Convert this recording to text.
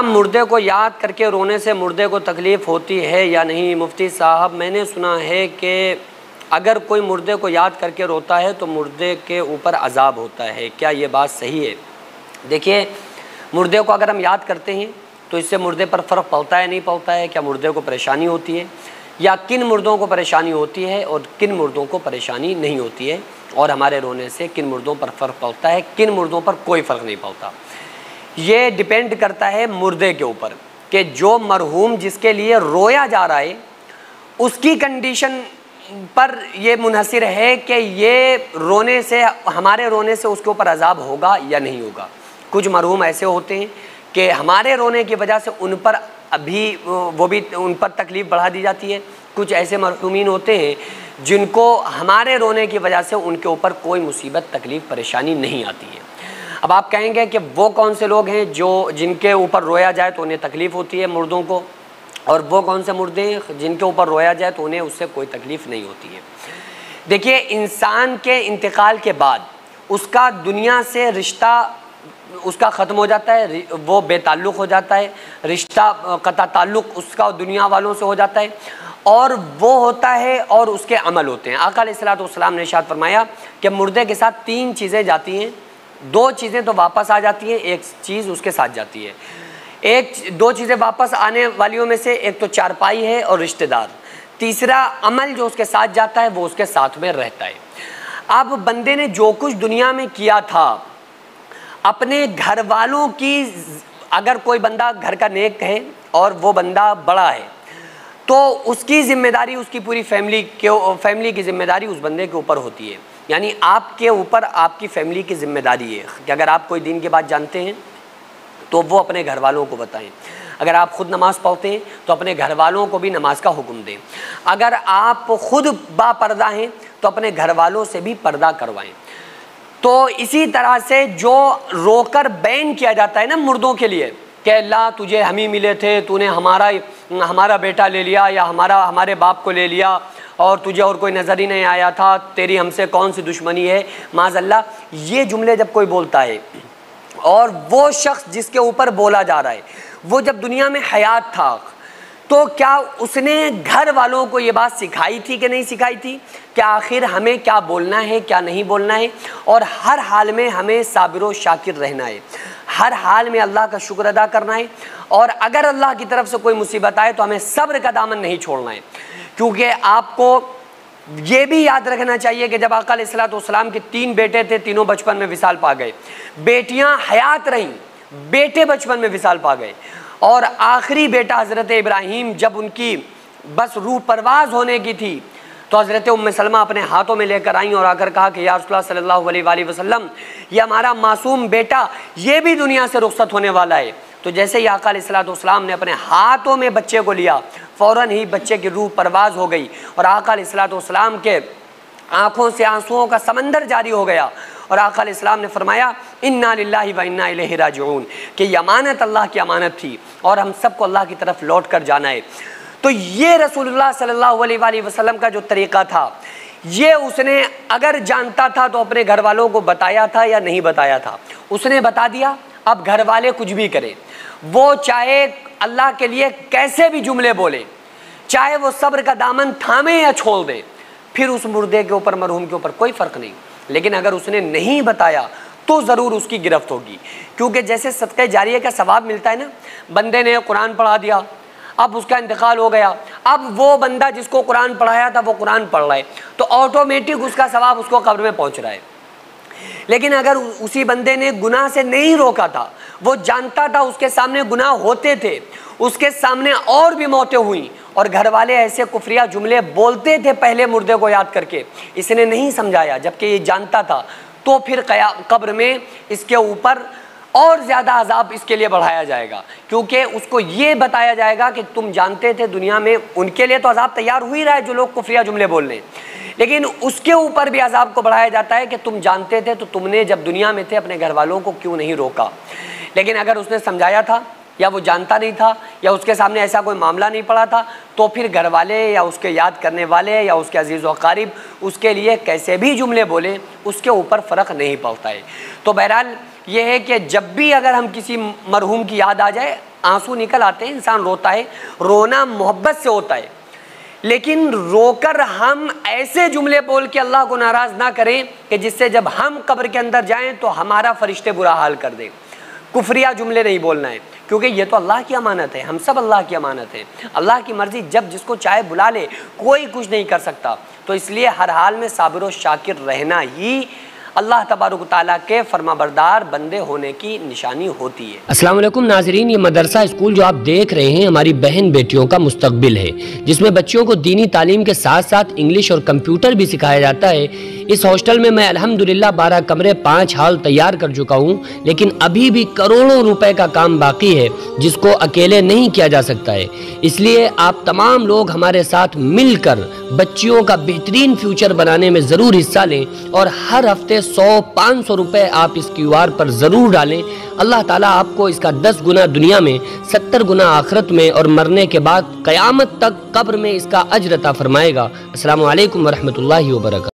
मुर्दे को याद करके रोने से मुर्दे को तकलीफ़ होती है या नहीं? मुफ्ती साहब, मैंने सुना है कि अगर कोई मुर्दे को याद करके रोता है तो मुर्दे के ऊपर अजाब होता है, क्या ये बात सही है? देखिए, मुर्दे को अगर हम याद करते हैं तो इससे मुर्दे पर फ़र्क पड़ता है नहीं पड़ता है? क्या मुर्दे को परेशानी होती है, या किन मुर्दों को परेशानी होती है और किन मुर्दों को परेशानी नहीं होती है, और हमारे रोने से किन मुर्दों पर फ़र्क पड़ता है, किन मुर्दों पर कोई फ़र्क नहीं पड़ता? ये डिपेंड करता है मुर्दे के ऊपर कि जो मरहूम जिसके लिए रोया जा रहा है उसकी कंडीशन पर ये मुनहसिर है कि ये रोने से, हमारे रोने से उसके ऊपर अजाब होगा या नहीं होगा। कुछ मरहूम ऐसे होते हैं कि हमारे रोने की वजह से उन पर उन पर तकलीफ़ बढ़ा दी जाती है। कुछ ऐसे मरहूमीन होते हैं जिनको हमारे रोने की वजह से उनके ऊपर कोई मुसीबत, तकलीफ़, परेशानी नहीं आती है। अब आप कहेंगे कि वो कौन से लोग हैं जिनके ऊपर रोया जाए तो उन्हें तकलीफ़ होती है मुर्दों को, और वो कौन से मुर्दे हैं जिनके ऊपर रोया जाए तो उन्हें उससे कोई तकलीफ़ नहीं होती है? देखिए, इंसान के इंतकाल के बाद उसका दुनिया से रिश्ता उसका ख़त्म हो जाता है, वो बेताल्लुक़ हो जाता है, रिश्ता कता ताल्लुक़ उसका दुनिया वालों से हो जाता है, और वो होता है और उसके अमल होते हैं। आका अलैहिस्सलातु वस्सलाम ने इरशाद फरमाया कि मुर्दे के साथ 3 चीज़ें जाती हैं, 2 चीज़ें तो वापस आ जाती हैं, एक चीज़ उसके साथ जाती है। 2 चीज़ें वापस आने वालियों में से एक तो चारपाई है और रिश्तेदार, तीसरा अमल जो उसके साथ जाता है वो उसके साथ में रहता है। अब बंदे ने जो कुछ दुनिया में किया था, अपने घर वालों की, अगर कोई बंदा घर का नेक है और वो बंदा बड़ा है तो उसकी ज़िम्मेदारी, उसकी पूरी फैमिली की ज़िम्मेदारी उस बंदे के ऊपर होती है। यानी आपके ऊपर आपकी फैमिली की ज़िम्मेदारी है कि अगर आप कोई दीन की बात जानते हैं तो वो अपने घर वालों को बताएं। अगर आप ख़ुद नमाज़ पढ़ते हैं तो अपने घर वालों को भी नमाज का हुक्म दें। अगर आप ख़ुद बापर्दा हैं तो अपने घर वालों से भी पर्दा करवाएं। तो इसी तरह से जो रोकर बैन किया जाता है ना मुर्दों के लिए कि अल्लाह तुझे हम ही मिले थे, तूने हमारा बेटा ले लिया या हमारे बाप को ले लिया और तुझे और कोई नज़र ही नहीं आया था, तेरी हमसे कौन सी दुश्मनी है, माज़अल्लाह, ये जुमले जब कोई बोलता है और वो शख्स जिसके ऊपर बोला जा रहा है वो जब दुनिया में हयात था तो क्या उसने घर वालों को ये बात सिखाई थी कि नहीं सिखाई थी कि आखिर हमें क्या बोलना है, क्या नहीं बोलना है, और हर हाल में हमें साबिर व शाकिर रहना है, हर हाल में अल्लाह का शुक्र अदा करना है, और अगर अल्लाह की तरफ से कोई मुसीबत आए तो हमें सब्र का दामन नहीं छोड़ना है। क्योंकि आपको ये भी याद रखना चाहिए कि जब आका अलैहिस्सलातु वस्सलाम के 3 बेटे थे, तीनों बचपन में विसाल पा गए, बेटियां हयात रहीं, बेटे बचपन में विसाल पा गए, और आखिरी बेटा हज़रत इब्राहीम जब उनकी बस रूह परवाज़ होने की थी तो हज़रत उम्मे सलमा अपने हाथों में लेकर आईं और आकर कहा कि या रसूलुल्लाह सल्लल्लाहु अलैहि वसल्लम, ये हमारा मासूम बेटा ये भी दुनिया से रुखसत होने वाला है। तो जैसे ही आका अलैहिस्सलातु वस्सलाम ने अपने हाथों में बच्चे को लिया, फ़ौरन ही बच्चे की रूह परवाज़ हो गई और आका अलैहिस्सलातु वस्सलाम के आँखों से आंसुओं का समंदर जारी हो गया। और आका अलैहिस्सलाम ने फरमाया इन्ना लिल्लाहि व इन्ना इलैहि राजिऊन, कि ये अमानत अल्लाह की अमानत थी और हम सबको अल्लाह की तरफ लौट कर जाना है। तो ये रसूलुल्लाह सल्लल्लाहु अलैहि वसल्लम का जो तरीक़ा था, ये उसने अगर जानता था तो अपने घर वालों को बताया था या नहीं बताया था? उसने बता दिया। अब घर वाले कुछ भी करें, वो चाहे अल्लाह के लिए कैसे भी जुमले बोले, चाहे वो सब्र का दामन थामे या छोड़ दे, फिर उस मुर्दे के ऊपर, मरहूम के ऊपर कोई फ़र्क नहीं। लेकिन अगर उसने नहीं बताया तो ज़रूर उसकी गिरफ्त होगी। क्योंकि जैसे सदक़े जारिया का सवाब मिलता है ना, बंदे ने कुरान पढ़ा दिया, अब उसका इंतकाल हो गया, अब वो बंदा जिसको कुरान पढ़ाया था वो कुरान पढ़ रहा है तो ऑटोमेटिक उसका सवाब उसको कब्र में पहुंच रहा है। लेकिन अगर उसी बंदे ने गुनाह से नहीं रोका था, वो जानता था उसके सामने गुनाह होते थे, उसके सामने और भी मौतें हुई और घर वाले ऐसे कुफरिया जुमले बोलते थे पहले मुर्दे को याद करके, इसने नहीं समझाया जबकि ये जानता था, तो फिर कब्र में इसके ऊपर और ज़्यादा अजाब इसके लिए बढ़ाया जाएगा। क्योंकि उसको ये बताया जाएगा कि तुम जानते थे दुनिया में, उनके लिए तो अजाब तैयार हो ही रहा है जो लोग कुफरिया जुमले बोल रहे हैं, लेकिन उसके ऊपर भी अजाब को बढ़ाया जाता है कि तुम जानते थे तो तुमने जब दुनिया में थे अपने घर वालों को क्यों नहीं रोका। लेकिन अगर उसने समझाया था या वो जानता नहीं था या उसके सामने ऐसा कोई मामला नहीं पड़ा था, तो फिर घर वाले या उसके याद करने वाले या उसके अजीज़ व क़रीब उसके लिए कैसे भी जुमले बोले, उसके ऊपर फ़र्क नहीं पड़ता है। तो बहरहाल ये है कि जब भी अगर हम किसी मरहूम की याद आ जाए, आंसू निकल आते हैं, इंसान रोता है, रोना मोहब्बत से होता है, लेकिन रोकर हम ऐसे जुमले बोल के अल्लाह को नाराज़ ना करें कि जिससे जब हम कब्र के अंदर जाएं तो हमारा फरिश्ते बुरा हाल कर दें। कुफरिया जुमले नहीं बोलना है, क्योंकि ये तो अल्लाह की अमानत है, हम सब अल्लाह की अमानत है। अल्लाह की मर्ज़ी जब जिसको चाहे बुला ले, कोई कुछ नहीं कर सकता। तो इसलिए हर हाल में साबिर व शाकिर रहना ही अल्लाह तबारक व तआला के फरमाबरदार बंदे होने की निशानी होती है। अस्सलाम वालेकुम नाज़रीन, ये मदरसा स्कूल जो आप देख रहे हैं हमारी बहन बेटियों का मुस्तकबिल है, जिसमें बच्चियों को दीनी तालीम के साथ साथ इंग्लिश और कंप्यूटर भी सिखाया जाता है। इस हॉस्टल में मैं अल्हम्दुलिल्लाह 12 कमरे 5 हॉल तैयार कर चुका हूँ, लेकिन अभी भी करोड़ों रुपए का काम बाकी है जिसको अकेले नहीं किया जा सकता है। इसलिए आप तमाम लोग हमारे साथ मिलकर बच्चियों का बेहतरीन फ्यूचर बनाने में ज़रूर हिस्सा लें और हर हफ्ते 100-500 रुपए आप इस QR पर ज़रूर डालें। अल्लाह ताला आपको इसका 10 गुना दुनिया में, 70 गुना आखिरत में और मरने के बाद क़यामत तक कब्र में इसका अज्र अता फरमाएगा। अस्सलामु अलैकुम वरहमतुल्लाहि वबरकातुहू।